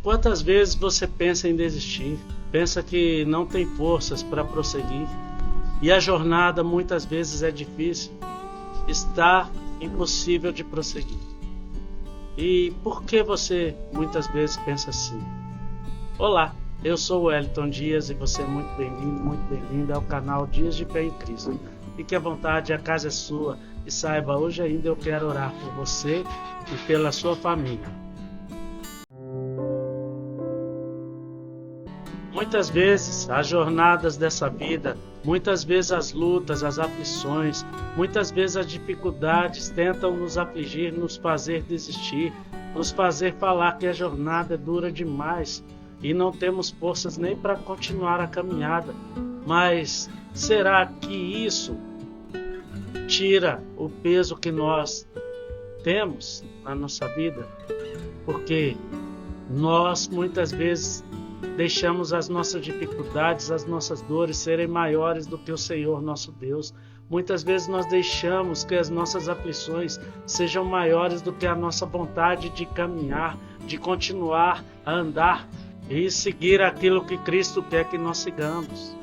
Quantas vezes você pensa em desistir, pensa que não tem forças para prosseguir, e a jornada muitas vezes é difícil, está impossível de prosseguir. E por que você muitas vezes pensa assim? Olá, eu sou o Wellington Dias e você é muito bem-vindo ao canal Dias de Fé em Cristo. Fique à vontade, a casa é sua, e saiba, hoje ainda eu quero orar por você e pela sua família. Muitas vezes as jornadas dessa vida, muitas vezes as lutas, as aflições, muitas vezes as dificuldades tentam nos afligir, nos fazer desistir, nos fazer falar que a jornada é dura demais e não temos forças nem para continuar a caminhada. Mas será que isso tira o peso que nós temos na nossa vida? Porque nós muitas vezes deixamos as nossas dificuldades, as nossas dores serem maiores do que o Senhor nosso Deus. Muitas vezes nós deixamos que as nossas aflições sejam maiores do que a nossa vontade de caminhar, de continuar a andar e seguir aquilo que Cristo quer que nós sigamos.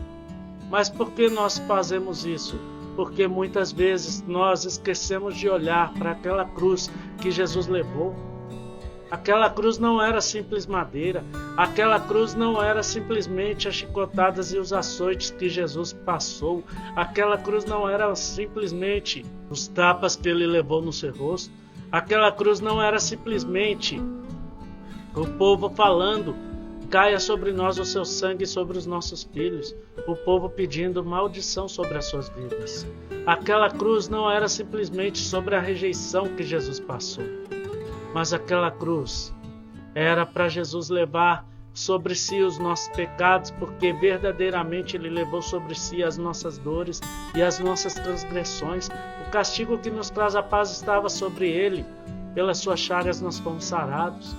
Mas por que nós fazemos isso? Porque muitas vezes nós esquecemos de olhar para aquela cruz que Jesus levou. Aquela cruz não era simples madeira, aquela cruz não era simplesmente as chicotadas e os açoites que Jesus passou, aquela cruz não era simplesmente os tapas que ele levou no seu rosto, aquela cruz não era simplesmente o povo falando, caia sobre nós o seu sangue e sobre os nossos filhos, o povo pedindo maldição sobre as suas vidas. Aquela cruz não era simplesmente sobre a rejeição que Jesus passou. Mas aquela cruz era para Jesus levar sobre si os nossos pecados, porque verdadeiramente Ele levou sobre si as nossas dores e as nossas transgressões. O castigo que nos traz a paz estava sobre Ele. Pelas suas chagas nós fomos sarados.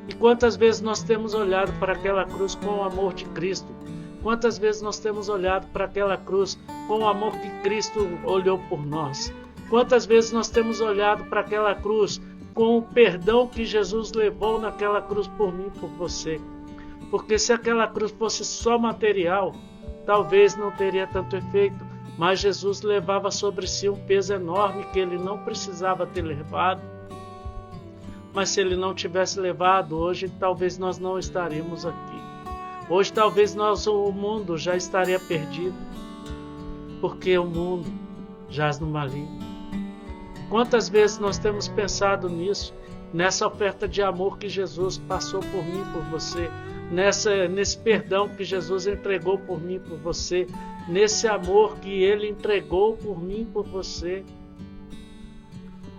E quantas vezes nós temos olhado para aquela cruz com o amor de Cristo? Quantas vezes nós temos olhado para aquela cruz com o amor que Cristo olhou por nós? Quantas vezes nós temos olhado para aquela cruz com o perdão que Jesus levou naquela cruz por mim e por você? Porque se aquela cruz fosse só material, talvez não teria tanto efeito, mas Jesus levava sobre si um peso enorme que ele não precisava ter levado. Mas se ele não tivesse levado, hoje talvez nós não estaríamos aqui. Hoje talvez o mundo já estaria perdido, porque o mundo jaz no maligno. Quantas vezes nós temos pensado nisso, nessa oferta de amor que Jesus passou por mim e por você, nesse perdão que Jesus entregou por mim e por você, nesse amor que Ele entregou por mim e por você.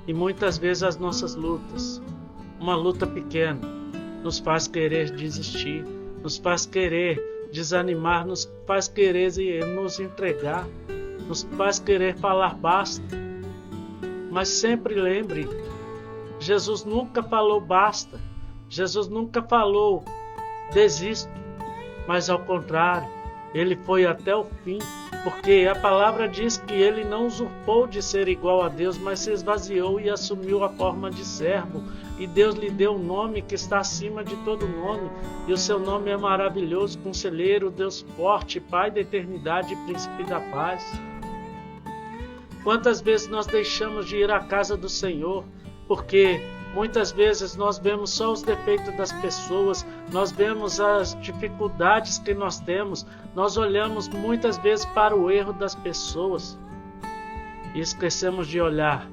E muitas vezes as nossas lutas, uma luta pequena, nos faz querer desistir, nos faz querer desanimar, nos faz querer nos entregar, nos faz querer falar basta. Mas sempre lembre, Jesus nunca falou basta, Jesus nunca falou desisto, mas ao contrário, Ele foi até o fim, porque a palavra diz que Ele não usurpou de ser igual a Deus, mas se esvaziou e assumiu a forma de servo, e Deus lhe deu um nome que está acima de todo nome, e o seu nome é maravilhoso, Conselheiro, Deus forte, Pai da eternidade e Príncipe da paz. Quantas vezes nós deixamos de ir à casa do Senhor, porque muitas vezes nós vemos só os defeitos das pessoas, nós vemos as dificuldades que nós temos, nós olhamos muitas vezes para o erro das pessoas e esquecemos de olhar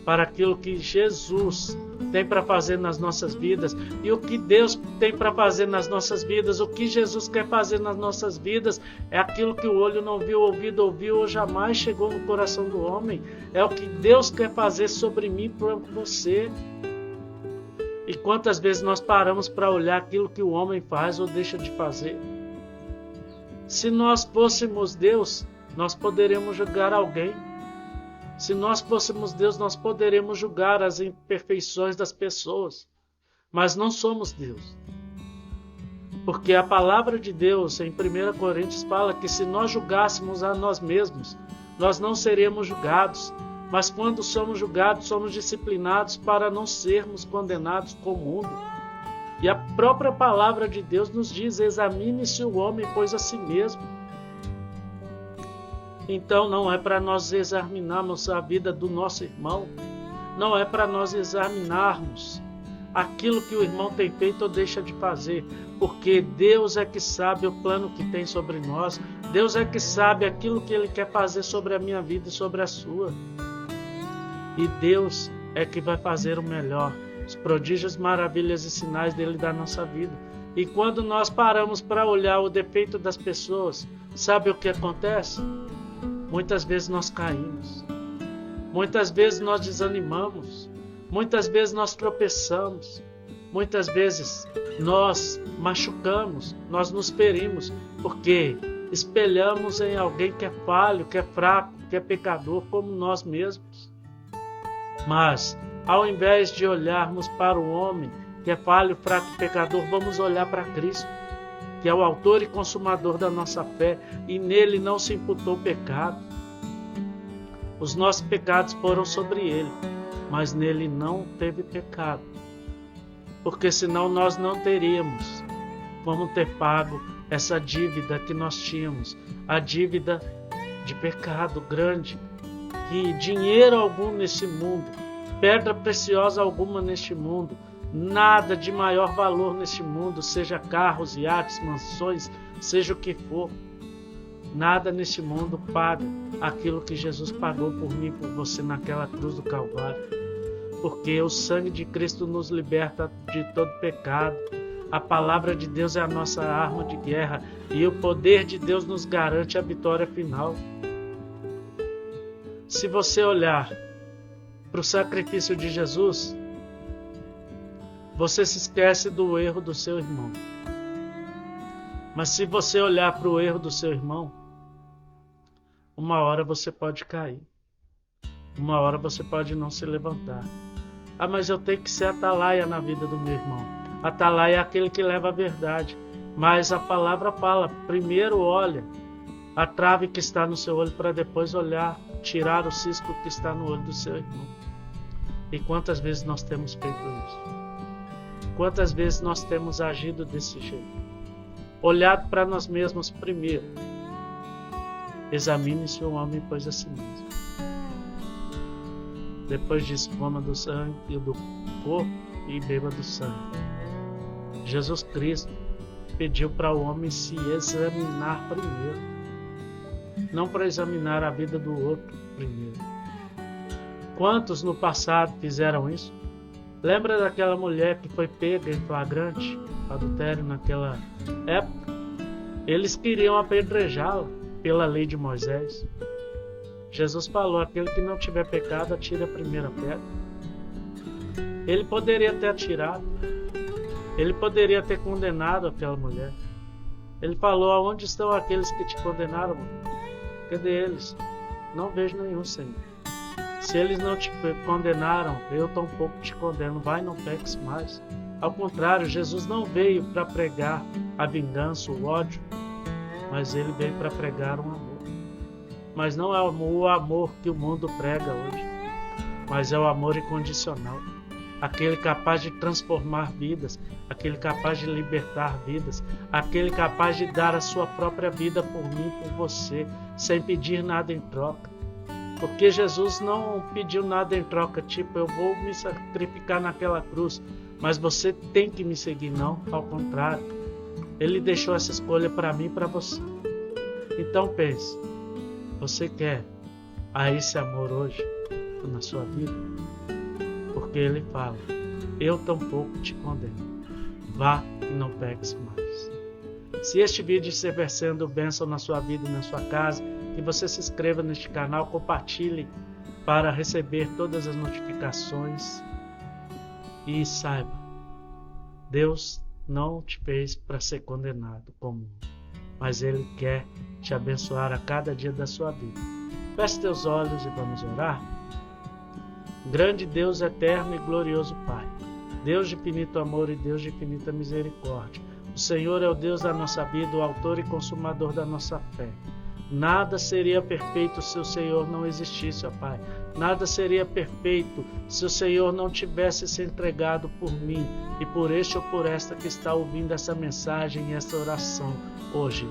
para aquilo que Jesus tem para fazer nas nossas vidas e o que Deus tem para fazer nas nossas vidas. O que Jesus quer fazer nas nossas vidas é aquilo que o olho não viu, o ouvido ouviu ou jamais chegou no coração do homem. É o que Deus quer fazer sobre mim e por você. E quantas vezes nós paramos para olhar aquilo que o homem faz ou deixa de fazer? Se nós fôssemos Deus, nós poderíamos julgar alguém. Se nós fôssemos Deus, nós poderíamos julgar as imperfeições das pessoas. Mas não somos Deus. Porque a palavra de Deus, em 1 Coríntios, fala que se nós julgássemos a nós mesmos, nós não seríamos julgados. Mas quando somos julgados, somos disciplinados para não sermos condenados com o mundo. E a própria palavra de Deus nos diz: examine-se o homem, pois a si mesmo. Então não é para nós examinarmos a vida do nosso irmão, não é para nós examinarmos aquilo que o irmão tem feito ou deixa de fazer, porque Deus é que sabe o plano que tem sobre nós, Deus é que sabe aquilo que Ele quer fazer sobre a minha vida e sobre a sua. E Deus é que vai fazer o melhor, os prodígios, maravilhas e sinais dele da nossa vida. E quando nós paramos para olhar o defeito das pessoas, sabe o que acontece? Muitas vezes nós caímos, muitas vezes nós desanimamos, muitas vezes nós tropeçamos, muitas vezes nós machucamos, nós nos ferimos, porque espelhamos em alguém que é falho, que é fraco, que é pecador, como nós mesmos. Mas, ao invés de olharmos para o homem que é falho, fraco e pecador, vamos olhar para Cristo, que é o autor e consumador da nossa fé, e nele não se imputou pecado. Os nossos pecados foram sobre ele, mas nele não teve pecado, porque senão nós não teríamos como ter pago essa dívida que nós tínhamos, a dívida de pecado grande, que dinheiro algum nesse mundo, pedra preciosa alguma neste mundo, nada de maior valor neste mundo, seja carros, iates, mansões, seja o que for, nada neste mundo paga aquilo que Jesus pagou por mim e por você naquela cruz do Calvário, porque o sangue de Cristo nos liberta de todo pecado. A palavra de Deus é a nossa arma de guerra e o poder de Deus nos garante a vitória final. Se você olhar para o sacrifício de Jesus, você se esquece do erro do seu irmão. Mas se você olhar para o erro do seu irmão, uma hora você pode cair. Uma hora você pode não se levantar. Ah, mas eu tenho que ser atalaia na vida do meu irmão. Atalaia é aquele que leva a verdade. Mas a palavra fala, primeiro olha a trave que está no seu olho para depois olhar, tirar o cisco que está no olho do seu irmão. E quantas vezes nós temos feito isso? Quantas vezes nós temos agido desse jeito? Olhado para nós mesmos primeiro. Examine-se o homem, pois a si mesmo. Depois disso, coma do sangue e do corpo e beba do sangue. Jesus Cristo pediu para o homem se examinar primeiro, não para examinar a vida do outro primeiro. Quantos no passado fizeram isso? Lembra daquela mulher que foi pega em flagrante adultério naquela época? Eles queriam apedrejá-la pela lei de Moisés. Jesus falou: aquele que não tiver pecado, atire a primeira pedra. Ele poderia ter atirado, ele poderia ter condenado aquela mulher. Ele falou: aonde estão aqueles que te condenaram? Cadê eles? Não vejo nenhum, Senhor. Se eles não te condenaram, eu tampouco te condeno. Vai, não peques mais. Ao contrário, Jesus não veio para pregar a vingança, o ódio, mas ele veio para pregar um amor. Mas não é o amor que o mundo prega hoje, mas é o amor incondicional. Aquele capaz de transformar vidas, aquele capaz de libertar vidas, aquele capaz de dar a sua própria vida por mim, por você, sem pedir nada em troca. Porque Jesus não pediu nada em troca, tipo, eu vou me sacrificar naquela cruz, mas você tem que me seguir. Não, ao contrário. Ele deixou essa escolha para mim e para você. Então pense, você quer esse amor hoje na sua vida? Porque ele fala: eu tampouco te condeno. Vá e não peques mais. Se este vídeo estiver sendo bênção na sua vida e na sua casa, que você se inscreva neste canal, compartilhe para receber todas as notificações. E saiba, Deus não te fez para ser condenado como, mas Ele quer te abençoar a cada dia da sua vida. Feche teus olhos e vamos orar. Grande Deus, eterno e glorioso Pai, Deus de infinito amor e Deus de infinita misericórdia, o Senhor é o Deus da nossa vida, o autor e consumador da nossa fé. Nada seria perfeito se o Senhor não existisse, ó Pai. Nada seria perfeito se o Senhor não tivesse se entregado por mim e por este ou por esta que está ouvindo essa mensagem e essa oração hoje.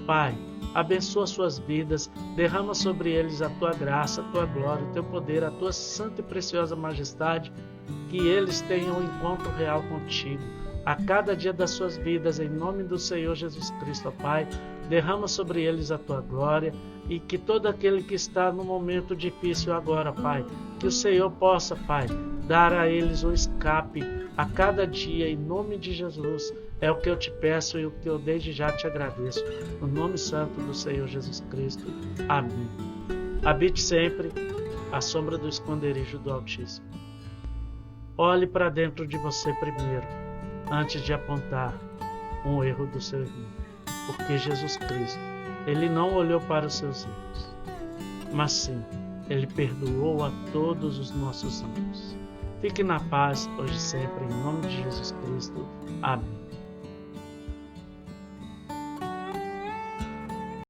Pai, abençoa suas vidas, derrama sobre eles a tua graça, a tua glória, o teu poder, a tua santa e preciosa majestade, que eles tenham um encontro real contigo a cada dia das suas vidas, em nome do Senhor Jesus Cristo, ó Pai. Derrama sobre eles a tua glória e que todo aquele que está no momento difícil agora, Pai, que o Senhor possa, Pai, dar a eles um escape a cada dia, em nome de Jesus. É o que eu te peço e o que eu desde já te agradeço. No nome santo do Senhor Jesus Cristo. Amém. Habite sempre à sombra do esconderijo do Altíssimo. Olhe para dentro de você primeiro, antes de apontar um erro do seu irmão. Porque Jesus Cristo, Ele não olhou para os seus erros, mas sim, Ele perdoou a todos os nossos erros. Fique na paz, hoje e sempre, em nome de Jesus Cristo. Amém.